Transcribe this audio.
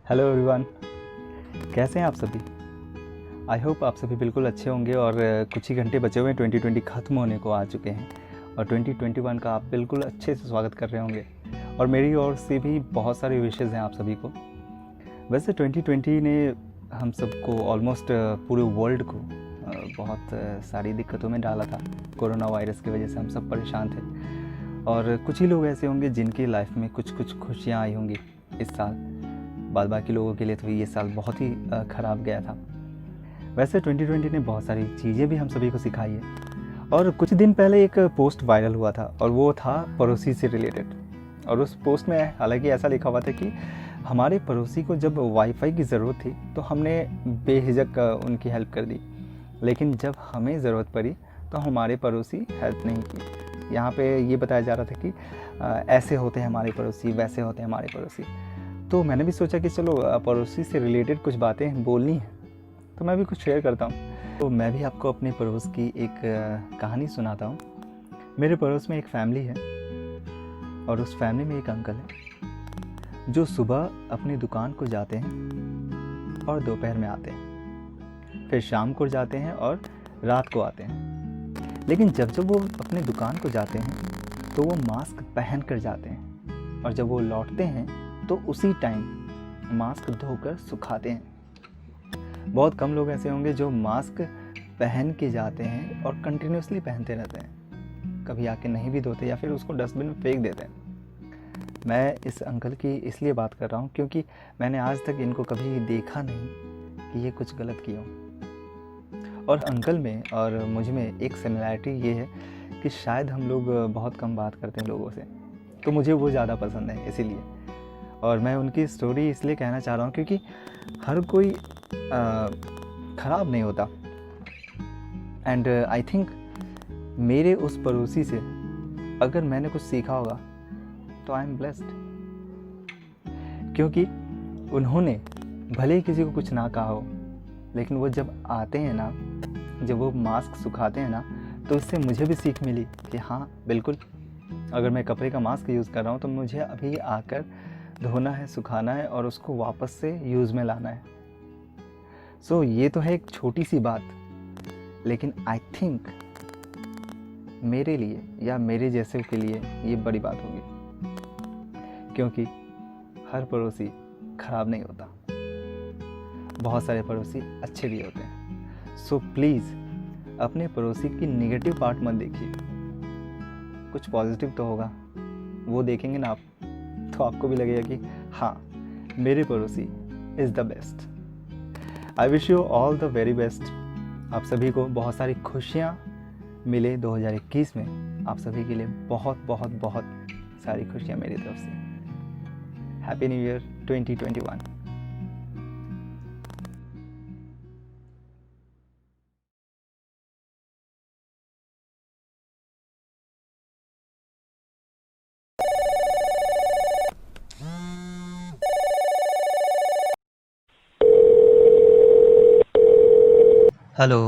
Hello everyone, कैसे हैं आप सभी। आई होप आप सभी बिल्कुल अच्छे होंगे और कुछ ही घंटे बचे हुए हैं 2020 ख़त्म होने को आ चुके हैं और 2021 का आप बिल्कुल अच्छे से स्वागत कर रहे होंगे और मेरी ओर से भी बहुत सारे विशेज़ हैं आप सभी को। वैसे 2020 ने हम सबको ऑलमोस्ट पूरे वर्ल्ड को बहुत सारी दिक्कतों में डाला था। कोरोना वायरस की वजह से हम सब परेशान थे और कुछ ही लोग ऐसे होंगे जिनकी लाइफ में कुछ कुछ खुशियाँ आई होंगी इस साल। बाद बाकी लोगों के लिए तो ये साल बहुत ही ख़राब गया था। वैसे 2020 ने बहुत सारी चीज़ें भी हम सभी को सिखाई है और कुछ दिन पहले एक पोस्ट वायरल हुआ था और वो था पड़ोसी से रिलेटेड। और उस पोस्ट में हालांकि ऐसा लिखा हुआ था कि हमारे पड़ोसी को जब वाईफाई की ज़रूरत थी तो हमने बेहिजक उनकी हेल्प कर दी, लेकिन जब हमें ज़रूरत पड़ी तो हमारे पड़ोसी हेल्प नहीं की। यहाँ पे ये बताया जा रहा था कि ऐसे होते हैं हमारे पड़ोसी, वैसे होते हैं हमारे पड़ोसी। तो मैंने भी सोचा कि चलो पड़ोसी से रिलेटेड कुछ बातें बोलनी है तो मैं भी कुछ शेयर करता हूँ। तो मैं भी आपको अपने पड़ोस की एक कहानी सुनाता हूँ। मेरे पड़ोस में एक फैमिली है और उस फैमिली में एक अंकल है जो सुबह अपनी दुकान को जाते हैं और दोपहर में आते हैं, फिर शाम को जाते हैं और रात को आते हैं। लेकिन जब जब वो अपनी दुकान को जाते हैं तो वो मास्क पहन कर जाते हैं और जब वो लौटते हैं तो उसी टाइम मास्क धोकर सुखाते हैं। बहुत कम लोग ऐसे होंगे जो मास्क पहन के जाते हैं और कंटिन्यूसली पहनते रहते हैं, कभी आके नहीं भी धोते या फिर उसको डस्टबिन में फेंक देते हैं। मैं इस अंकल की इसलिए बात कर रहा हूँ क्योंकि मैंने आज तक इनको कभी देखा नहीं कि ये कुछ गलत किया हो। और अंकल में और मुझ में एक सिमिलैरिटी ये है कि शायद हम लोग बहुत कम बात करते हैं लोगों से, तो मुझे वो ज़्यादा पसंद है इसीलिए। और मैं उनकी स्टोरी इसलिए कहना चाह रहा हूँ क्योंकि हर कोई ख़राब नहीं होता। एंड आई थिंक मेरे उस पड़ोसी से अगर मैंने कुछ सीखा होगा तो आई एम ब्लेस्ड, क्योंकि उन्होंने भले ही किसी को कुछ ना कहा हो, लेकिन वो जब आते हैं ना, जब वो मास्क सुखाते हैं ना, तो इससे मुझे भी सीख मिली कि हाँ बिल्कुल, अगर मैं कपड़े का मास्क यूज़ कर रहा हूँ तो मुझे अभी आकर धोना है, सुखाना है और उसको वापस से यूज़ में लाना है। सो ये तो है एक छोटी सी बात, लेकिन आई थिंक मेरे लिए या मेरे जैसे के लिए ये बड़ी बात होगी, क्योंकि हर पड़ोसी ख़राब नहीं होता, बहुत सारे पड़ोसी अच्छे भी होते हैं। सो प्लीज़ अपने पड़ोसी की नेगेटिव पार्ट मत देखिए, कुछ पॉजिटिव तो होगा, वो देखेंगे ना आप तो आपको भी लगेगा कि हाँ मेरे पड़ोसी is the best. I wish you all the very best. आप सभी को बहुत सारी खुशियाँ मिले 2021 में। आप सभी के लिए बहुत बहुत बहुत सारी खुशियाँ मेरी तरफ से। Happy new year 2021। हेलो।